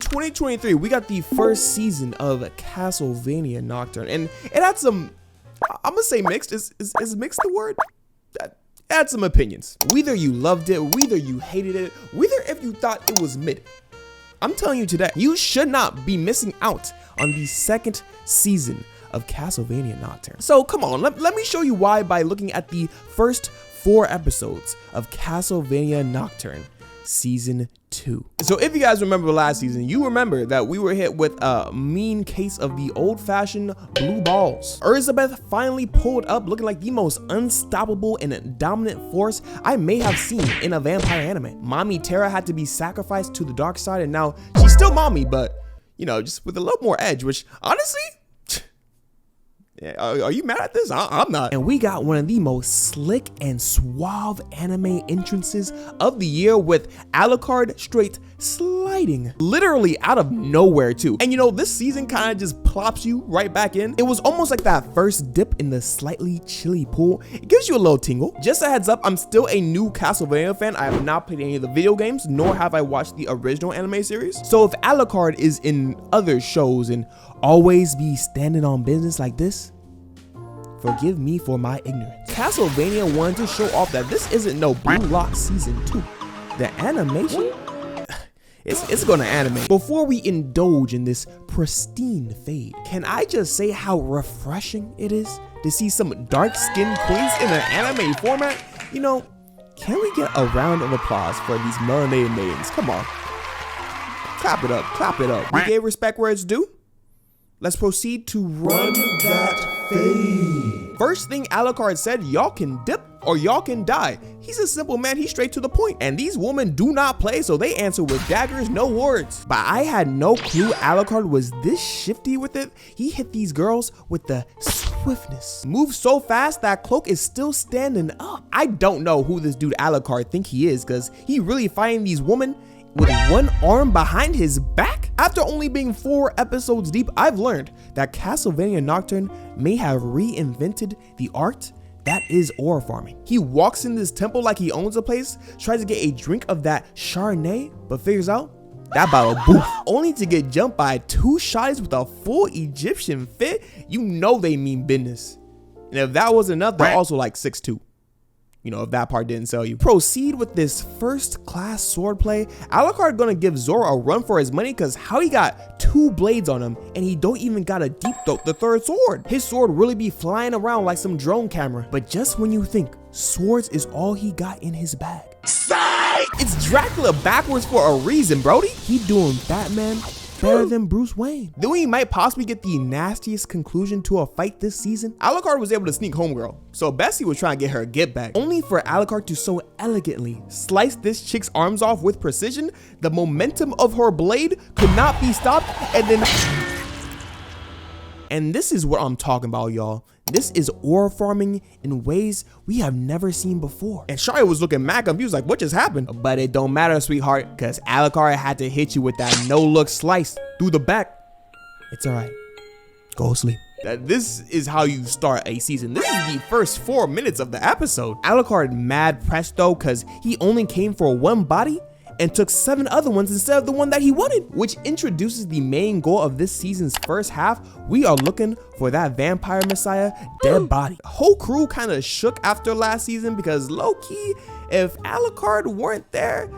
2023, we got the first season of Castlevania Nocturne, and it had some, I'm gonna say mixed. Is mixed the word? It had some opinions. Whether you loved it, whether you hated it, whether if you thought it was mid. I'm telling you today, you should not be missing out on the second season of Castlevania Nocturne. So come on, let me show you why by looking at the first 4 episodes of Castlevania Nocturne Season 2. So if you guys remember last season, you remember that we were hit with a mean case of the old-fashioned blue balls. Elizabeth finally pulled up looking like the most unstoppable and dominant force I may have seen in a vampire anime. Mommy Tara had to be sacrificed to the dark side, and now she's still mommy, but you know, just with a little more edge, which honestly, are you mad at this? I'm not. And we got one of the most slick and suave anime entrances of the year with Alucard straight sliding literally out of nowhere too. And you know, this season kind of just plops you right back in. It was almost like that first dip in the slightly chilly pool. It gives you a little tingle. Just a heads up, I'm still a new Castlevania fan. I have not played any of the video games, nor have I watched the original anime series. So if Alucard is in other shows and always be standing on business like this, forgive me for my ignorance. Castlevania wanted to show off that this isn't no Blue Lock Season 2. The animation, it's gonna animate. Before we indulge in this pristine fade, can I just say how refreshing it is to see some dark-skinned queens in an anime format? You know, can we get a round of applause for these melanated maidens? Come on. Clap it up, clap it up. We gave respect where it's due. Let's proceed to run that fade. First thing Alucard said, y'all can dip or y'all can die. He's a simple man, he's straight to the point. And these women do not play, so they answer with daggers, no words. But I had no clue Alucard was this shifty with it. He hit these girls with the swiftness. Moves so fast that Cloak is still standing up. I don't know who this dude Alucard think he is, because he really fighting these women with one arm behind his back? After only being 4 episodes deep, I've learned that Castlevania Nocturne may have reinvented the art that is ore farming. He walks in this temple like he owns a place, tries to get a drink of that Chardonnay, but figures out that bottle boof, only to get jumped by 2 shotties with a full Egyptian fit. You know they mean business. And if that wasn't enough, they're also like 6'2". You know, if that part didn't sell you. Proceed with this first class swordplay. Alucard gonna give Zora a run for his money, cause how he got 2 blades on him and he don't even got a deep throat the 3rd sword. His sword really be flying around like some drone camera. But just when you think swords is all he got in his bag, it's Dracula backwards for a reason, Brody. He doing Batman better than Bruce Wayne. Then we might possibly get the nastiest conclusion to a fight this season. Alucard was able to sneak homegirl, so Bessie was trying to get her get back, only for Alucard to so elegantly slice this chick's arms off with precision. The momentum of her blade could not be stopped, and this is what I'm talking about, y'all. This is ore farming in ways we have never seen before. And Shari was looking mad confused, like, what just happened? But it don't matter, sweetheart, because Alucard had to hit you with that no-look slice through the back. It's all right. Go sleep. This is how you start a season. This is the first 4 minutes of the episode. Alucard mad pressed though, because he only came for 1 body and took 7 other ones instead of the one that he wanted, which introduces the main goal of this season's first half. We are looking for that vampire messiah dead body. The whole crew kind of shook after last season, because low-key, if Alucard weren't there,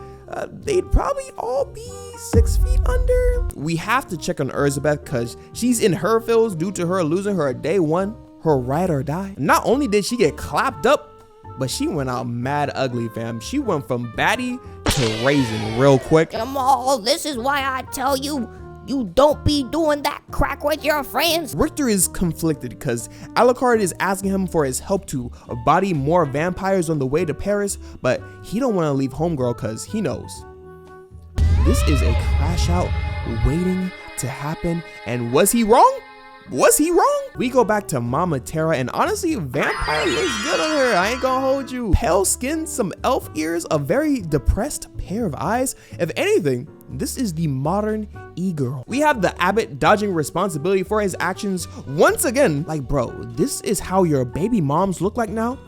they'd probably all be 6 feet under. We have to check on Elizabeth, because she's in her feels due to her losing her day 1, her ride or die. Not only did she get clapped up, but she went out mad ugly, fam. She went from baddie to raisin real quick. Jamal, this is why I tell you, you don't be doing that crack with your friends. Richter is conflicted because Alucard is asking him for his help to body more vampires on the way to Paris, but he don't want to leave homegirl because he knows this is a crash out waiting to happen. And was he wrong? Was he wrong? We go back to Mama Tara, and honestly, vampire looks good on her. I ain't gonna hold you. Pale skin, some elf ears, a very depressed pair of eyes. If anything, this is the modern e-girl. We have the Abbot dodging responsibility for his actions once again. Like, bro, this is how your baby moms look like now?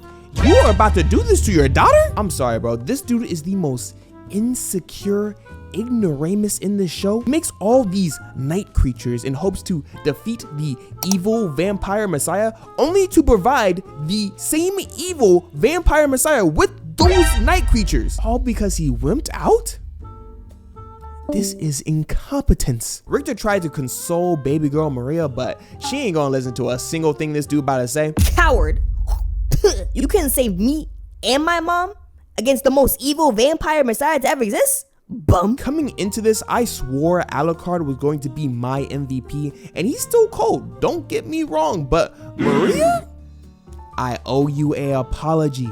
You are about to do this to your daughter? I'm sorry, bro. This dude is the most insecure ignoramus in this show. He makes all these night creatures in hopes to defeat the evil vampire messiah, only to provide the same evil vampire messiah with those night creatures. All because he wimped out? This is incompetence. Richter tried to console baby girl Maria, but she ain't gonna listen to a single thing this dude about to say. Coward. You couldn't save me and my mom against the most evil vampire messiah to ever exist? Bum. Coming into this, I swore Alucard was going to be my MVP, and he's still cold, don't get me wrong, but Maria? I owe you an apology.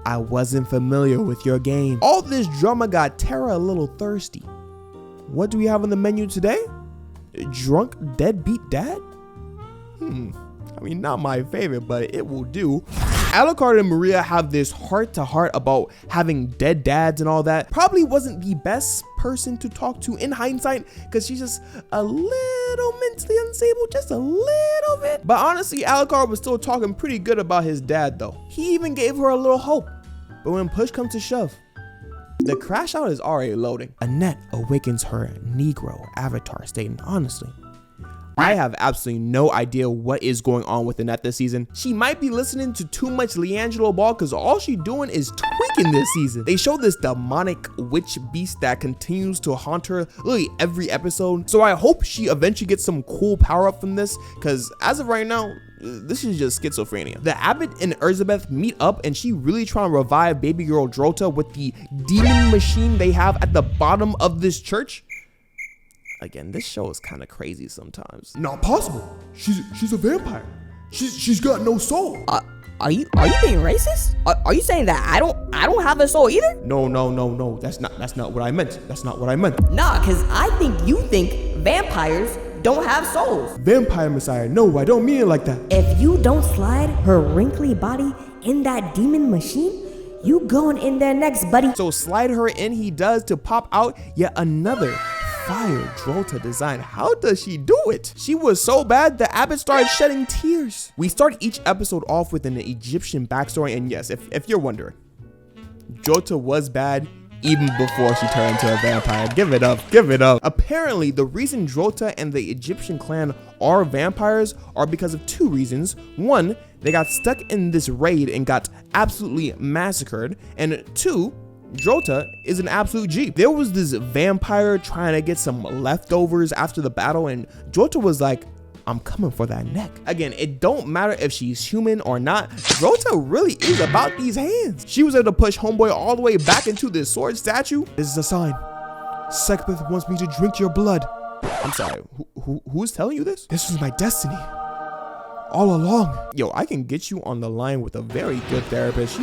I wasn't familiar with your game. All this drama got Tara a little thirsty. What do we have on the menu today? Drunk deadbeat dad? I mean, not my favorite, but it will do. Alucard and Maria have this heart-to-heart about having dead dads and all that. Probably wasn't the best person to talk to in hindsight, because she's just a little mentally unstable, just a little bit. But honestly, Alucard was still talking pretty good about his dad though. He even gave her a little hope. But when push comes to shove, the crash out is already loading. Annette awakens her Negro avatar stating, honestly, I have absolutely no idea what is going on with Annette this season. She might be listening to too much Leangelo Ball, because all she doing is tweaking this season. They show this demonic witch beast that continues to haunt her literally every episode. So I hope she eventually gets some cool power up from this, because as of right now, this is just schizophrenia. The Abbot and Elizabeth meet up, and she really trying to revive baby girl Drolta with the demon machine they have at the bottom of this church. Again, this show is kind of crazy sometimes. Not possible. She's a vampire. She's got no soul. Are you being racist? Are you saying that I don't have a soul either? No. That's not what I meant. That's not what I meant. Nah, cause I think you think vampires don't have souls. Vampire Messiah, no, I don't mean it like that. If you don't slide her wrinkly body in that demon machine, you going in there next, buddy. So slide her in he does to pop out yet another fire Drolta design. How does she do it? She was so bad the Abbot started shedding tears. We start each episode off with an Egyptian backstory, and yes, if you're wondering, Drolta was bad even before she turned into a vampire. Give it up. Apparently, the reason Drolta and the Egyptian clan are vampires are because of two reasons. One, they got stuck in this raid and got absolutely massacred, and two, Drolta is an absolute G. There was this vampire trying to get some leftovers after the battle, and Drolta was like, I'm coming for that neck. Again, it don't matter if she's human or not, Drolta really is about these hands. She was able to push homeboy all the way back into this sword statue. This is a sign. Sekhbeth wants me to drink your blood. I'm sorry, who's telling you this? This was my destiny. All along. Yo, I can get you on the line with a very good therapist.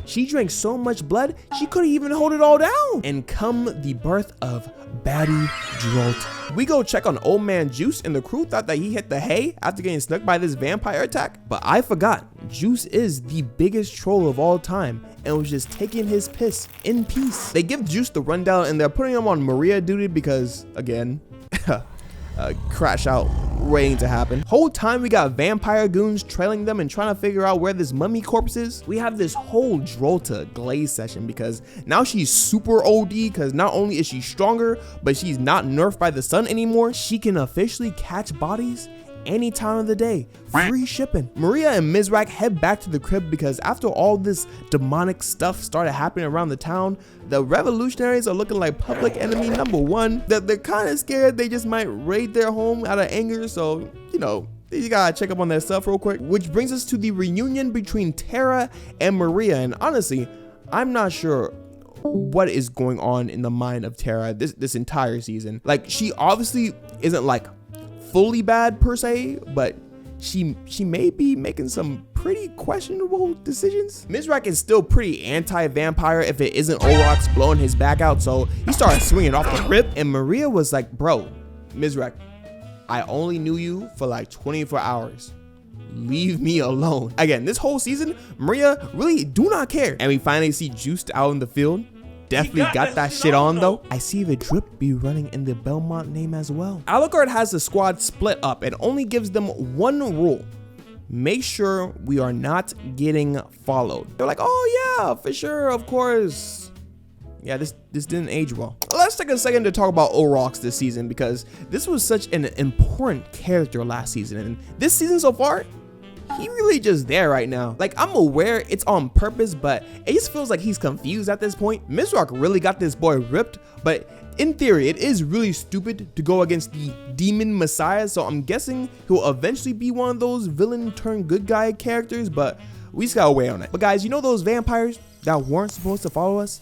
She drank so much blood, she couldn't even hold it all down. And come the birth of Baddie Drolta. We go check on old man Juice, and the crew thought that he hit the hay after getting snuck by this vampire attack. But I forgot, Juice is the biggest troll of all time and was just taking his piss in peace. They give Juice the rundown and they're putting him on Maria duty because, again, crash out waiting to happen. Whole time we got vampire goons trailing them and trying to figure out where this mummy corpse is. We have this whole Drolta glaze session because now she's super OD, because not only is she stronger, but she's not nerfed by the sun anymore. She can officially catch bodies any time of the day. Free shipping. Maria and Mizrak head back to the crib because after all this demonic stuff started happening around the town, the revolutionaries are looking like public enemy number one. They're kind of scared they just might raid their home out of anger, so you know, you gotta check up on their stuff real quick. Which brings us to the reunion between Tara and Maria, and honestly, I'm not sure what is going on in the mind of Tara this entire season. Like, she obviously isn't like fully bad per se, but she may be making some pretty questionable decisions. Mizrak is still pretty anti-vampire if it isn't Orox blowing his back out, so he started swinging off the rip, and Maria was like, bro, Mizrak, I only knew you for like 24 hours. Leave me alone. Again, this whole season, Maria really do not care. And we finally see Juiced out in the field. Definitely got that shit on though. I see the drip be running in the Belmont name as well. Alucard has the squad split up and only gives them one rule. Make sure we are not getting followed. They're like, oh yeah, for sure, of course. Yeah, this didn't age well. Let's take a second to talk about Aurochs this season, because this was such an important character last season, and this season so far, he really just there right now. Like, I'm aware it's on purpose, but it just feels like he's confused at this point. Mizrock really got this boy ripped, but in theory, it is really stupid to go against the demon messiah, so I'm guessing he'll eventually be one of those villain turned good guy characters, but we just gotta wait on it. But guys, you know those vampires that weren't supposed to follow us?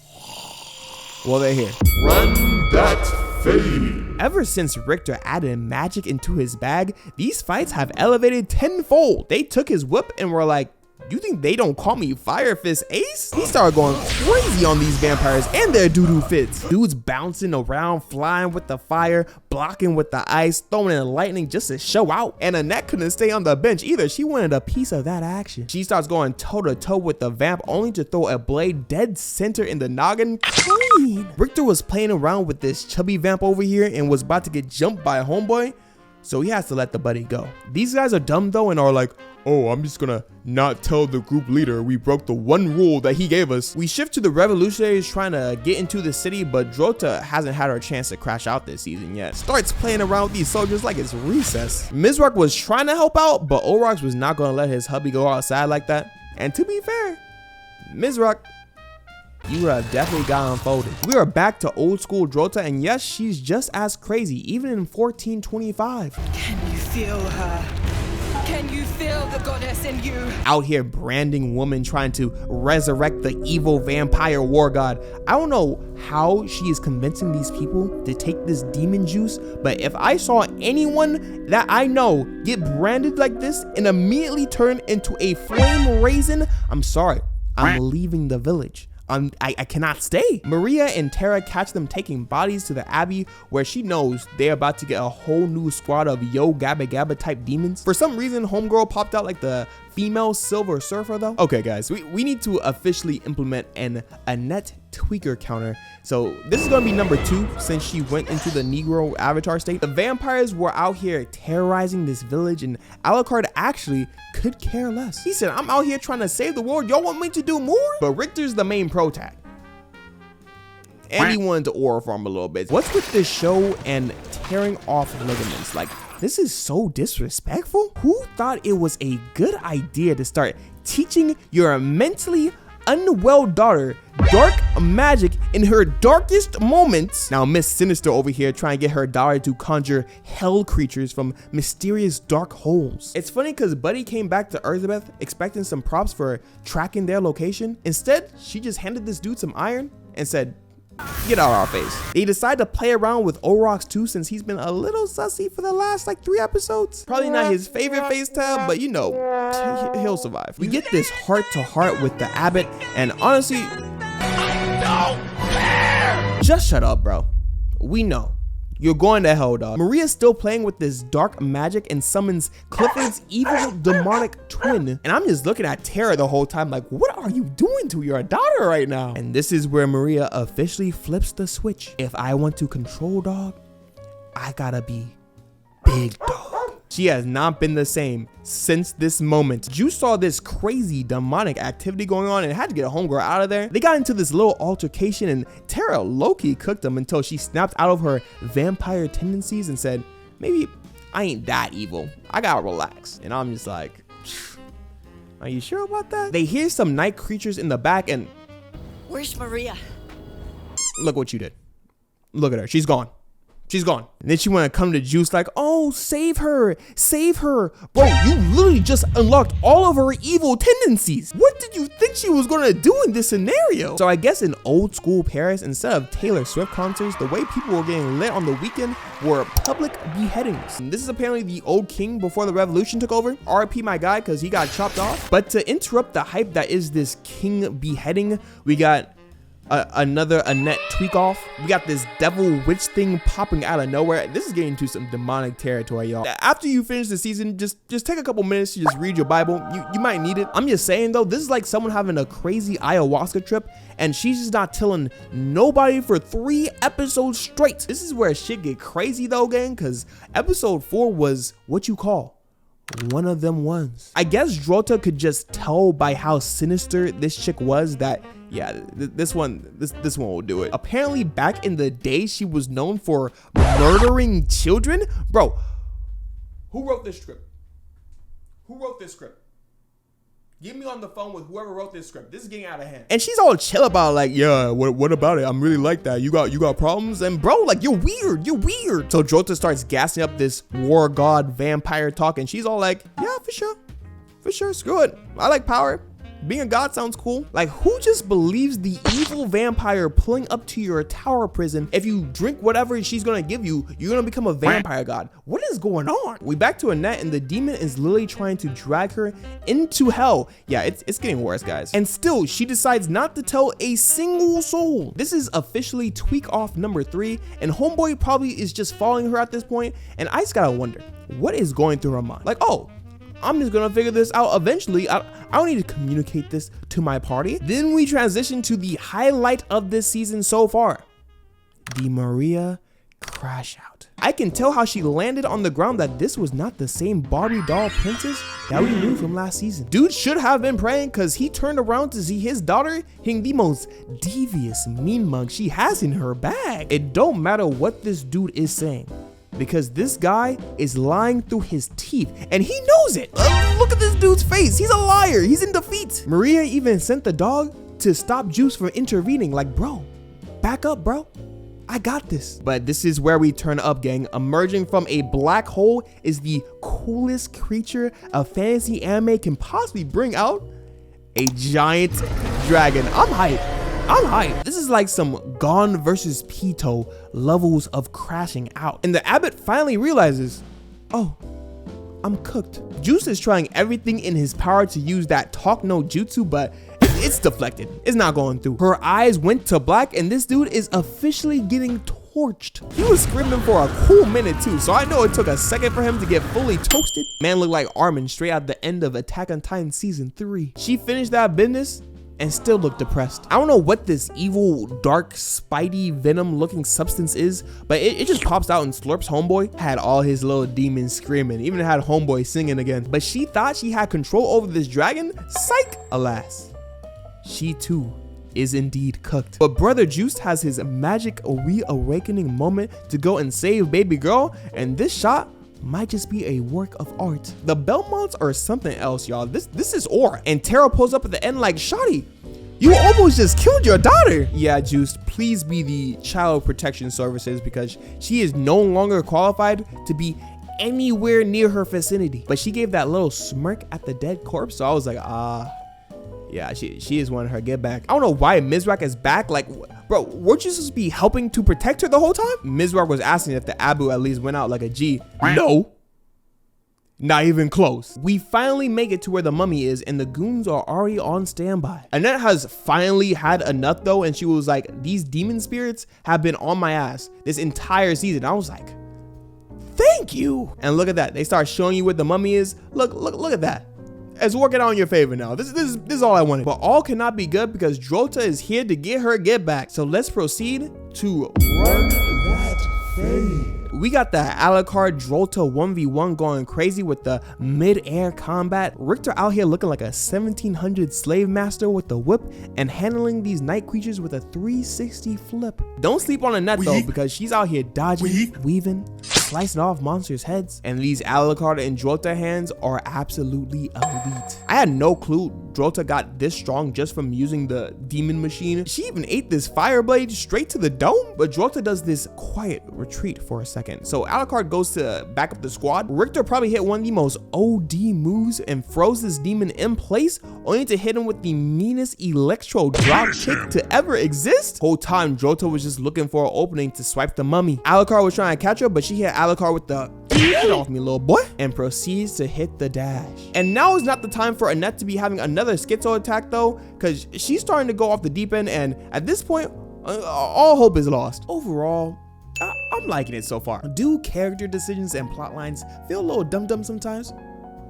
Well, they're here. Run that fade. Ever since Richter added magic into his bag, these fights have elevated tenfold. They took his whip and were like, you think they don't call me Fire Fist Ace? He started going crazy on these vampires and their doo-doo fits. Dudes bouncing around, flying with the fire, blocking with the ice, throwing in the lightning just to show out. And Annette couldn't stay on the bench either. She wanted a piece of that action. She starts going toe-to-toe with the vamp, only to throw a blade dead center in the noggin. Clean. Richter was playing around with this chubby vamp over here and was about to get jumped by a homeboy, so he has to let the buddy go. These guys are dumb though and are like, oh, I'm just gonna not tell the group leader we broke the one rule that he gave us. We shift to the revolutionaries trying to get into the city, but Drolta hasn't had her chance to crash out this season yet. Starts playing around with these soldiers like it's recess. Mizrock was trying to help out, but Aurochs was not gonna let his hubby go outside like that. And to be fair, Mizrock, you would have definitely got unfolded. We are back to old school Drolta, and yes, she's just as crazy, even in 1425. Can you feel her? Can you feel the goddess in you? Out here branding woman trying to resurrect the evil vampire war god. I don't know how she is convincing these people to take this demon juice, but if I saw anyone that I know get branded like this and immediately turn into a flame raisin, I'm sorry, I'm leaving the village. I cannot stay. Maria and Tara catch them taking bodies to the Abbey, where she knows they're about to get a whole new squad of yo gabba gabba type demons. For some reason, homegirl popped out like the female Silver Surfer though. Okay guys, we need to officially implement an Annette tweaker counter. So this is gonna be number 2 since she went into the Negro avatar state. The vampires were out here terrorizing this village, and Alucard actually could care less. He said, I'm out here trying to save the world, y'all want me to do more? But Richter's the main pro tag, and he wanted to aura farm a little bit. What's with this show and tearing off ligaments? Like, this is so disrespectful. Who thought it was a good idea to start teaching your mentally unwell daughter dark magic in her darkest moments? Now Miss Sinister over here trying to get her daughter to conjure hell creatures from mysterious dark holes. It's funny because Buddy came back to Elizabeth expecting some props for tracking their location. Instead, she just handed this dude some iron and said, get out of our face. They decide to play around with Aurochs too, since he's been a little sussy for the last like 3 episodes. Probably not his favorite face tab, but you know, he'll survive. We get this heart to heart with the Abbot, and honestly, just shut up, bro. We know. You're going to hell, dog. Maria's still playing with this dark magic and summons Clifford's evil demonic twin. And I'm just looking at Tara the whole time like, what are you doing to your daughter right now? And this is where Maria officially flips the switch. If I want to control dog, I gotta be big dog. She has not been the same since this moment. You saw this crazy demonic activity going on and had to get a homegirl out of there. They got into this little altercation and Tara low-key cooked them until she snapped out of her vampire tendencies and said, maybe I ain't that evil. I gotta relax. And I'm just like, are you sure about that? They hear some night creatures in the back and Where's Maria? look what you did. Look at her, she's gone. She's gone. And then she wanna come to Juice like, oh, save her, save her. Bro, you literally just unlocked all of her evil tendencies. What did you think she was gonna do in this scenario? So I guess in old school Paris, instead of Taylor Swift concerts, the way people were getting lit on the weekend were public beheadings. And this is apparently the old king before the revolution took over. RIP my guy, cause he got chopped off. But to interrupt the hype that is this king beheading, we got another Annette tweak off. We got this devil witch thing popping out of nowhere. This is getting into some demonic territory, y'all. After you finish the season, just take a couple minutes to just read your Bible. You might need it. I'm just saying though, this is like someone having a crazy ayahuasca trip and she's just not telling nobody for 3 episodes straight. This is where shit get crazy though, gang, because episode 4 was what you call one of them ones. I guess Drolta could just tell by how sinister this chick was that Yeah, this one will do it. Apparently, back in the day, she was known for murdering children. Bro, who wrote this script? Who wrote this script? Get me on the phone with whoever wrote this script. This is getting out of hand. And she's all chill about like, yeah, what about it? I'm really like that. You got problems? And bro, like, you're weird. You're weird. So Drolta starts gassing up this war god vampire talk, and she's all like, yeah, for sure. For sure, screw it. I like power. Being a god sounds cool. Like, who just believes the evil vampire pulling up to your tower prison? If you drink whatever she's gonna give you, you're gonna become a vampire god. What is going on? We back to Annette, and the demon is literally trying to drag her into hell. Yeah, it's getting worse, guys. And still, she decides not to tell a single soul. This is officially tweak off number 3, and homeboy probably is just following her at this point. And I just gotta wonder, what is going through her mind? Like, oh, I'm just gonna figure this out eventually. I don't need to communicate this to my party. Then we transition to the highlight of this season so far, the Maria crash out. I can tell how she landed on the ground that this was not the same Barbie doll princess that we knew from last season. Dude should have been praying, because he turned around to see his daughter hitting the most devious mean mug she has in her bag. It don't matter what this dude is saying, because this guy is lying through his teeth, and he knows it. Look at this dude's face. He's a liar. He's in defeat. Maria even sent the dog to stop Juice from intervening. Like, bro, back up, bro. I got this. But this is where we turn up, gang. Emerging from a black hole is the coolest creature a fantasy anime can possibly bring out: a giant dragon. I'm hyped. I'm hyped. This is like some Gone versus Pito levels of crashing out. And the Abbot finally realizes, oh, I'm cooked. Juice is trying everything in his power to use that talk no jutsu, but it's deflected. It's not going through. Her eyes went to black, and this dude is officially getting torched. He was screaming for a cool minute too, so I know it took a second for him to get fully toasted. Man looked like Armin straight out the end of Attack on Titan season 3. She finished that business and still look depressed. I don't know what this evil, dark, spidey, venom looking substance is, but it just pops out and slurps homeboy. Had all his little demons screaming, even had homeboy singing again. But she thought she had control over this dragon. Psych! Alas, she too is indeed cooked. But brother Juice has his magic reawakening moment to go and save baby girl, and this shot might just be a work of art. The Belmonts are something else, y'all. This is aura. And Tara pulls up at the end like, shawty, you almost just killed your daughter. Yeah, Juice, please be the child protection services, because she is no longer qualified to be anywhere near her vicinity. But she gave that little smirk at the dead corpse, so I was like, yeah, she is wanting her get back. I don't know why Mizrak is back. Like, bro, weren't you supposed to be helping to protect her the whole time? Mizrak was asking if the Abu at least went out like a G. No, not even close. We finally make it to where the mummy is, and the goons are already on standby. Annette has finally had enough though, and she was like, these demon spirits have been on my ass this entire season. I was like, thank you. And look at that. They start showing you what the mummy is. Look at that. It's working out in your favor now. This is all I wanted. But all cannot be good, because Drolta is here to get her get back. So let's proceed to run that fade. We got the Alucard Drolta 1v1 going crazy with the mid-air combat. Richter out here looking like a 1700 slave master with the whip and handling these night creatures with a 360 flip. Don't sleep on Annette though, because she's out here dodging, weaving, slicing off monsters' heads. And these Alucard and Drolta hands are absolutely elite. I had no clue Drolta got this strong just from using the demon machine. She even ate this fire blade straight to the dome. But Drolta does this quiet retreat for a second. So Alucard goes to back up the squad. Richter probably hit one of the most OD moves and froze this demon in place, only to hit him with the meanest electro drop kick to ever exist. Whole time Drolta was just looking for an opening to swipe the mummy. Alucard was trying to catch her, but she hit Alucard with the get off me, little boy, and proceeds to hit the dash. And now is not the time for Annette to be having another schizo attack though, because she's starting to go off the deep end, and at this point all hope is lost. Overall, I'm liking it so far. Do character decisions and plot lines feel a little dumb sometimes?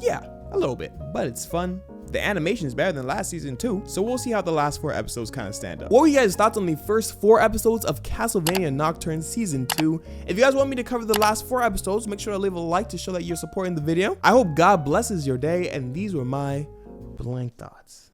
Yeah, a little bit, but it's fun. The animation is better than last season too, so we'll see how the last 4 episodes kind of stand up. What were you guys' thoughts on the first 4 episodes of Castlevania Nocturne season 2? If you guys want me to cover the last 4 episodes, make sure to leave a like to show that you're supporting the video. I hope God blesses your day, and these were my blank thoughts.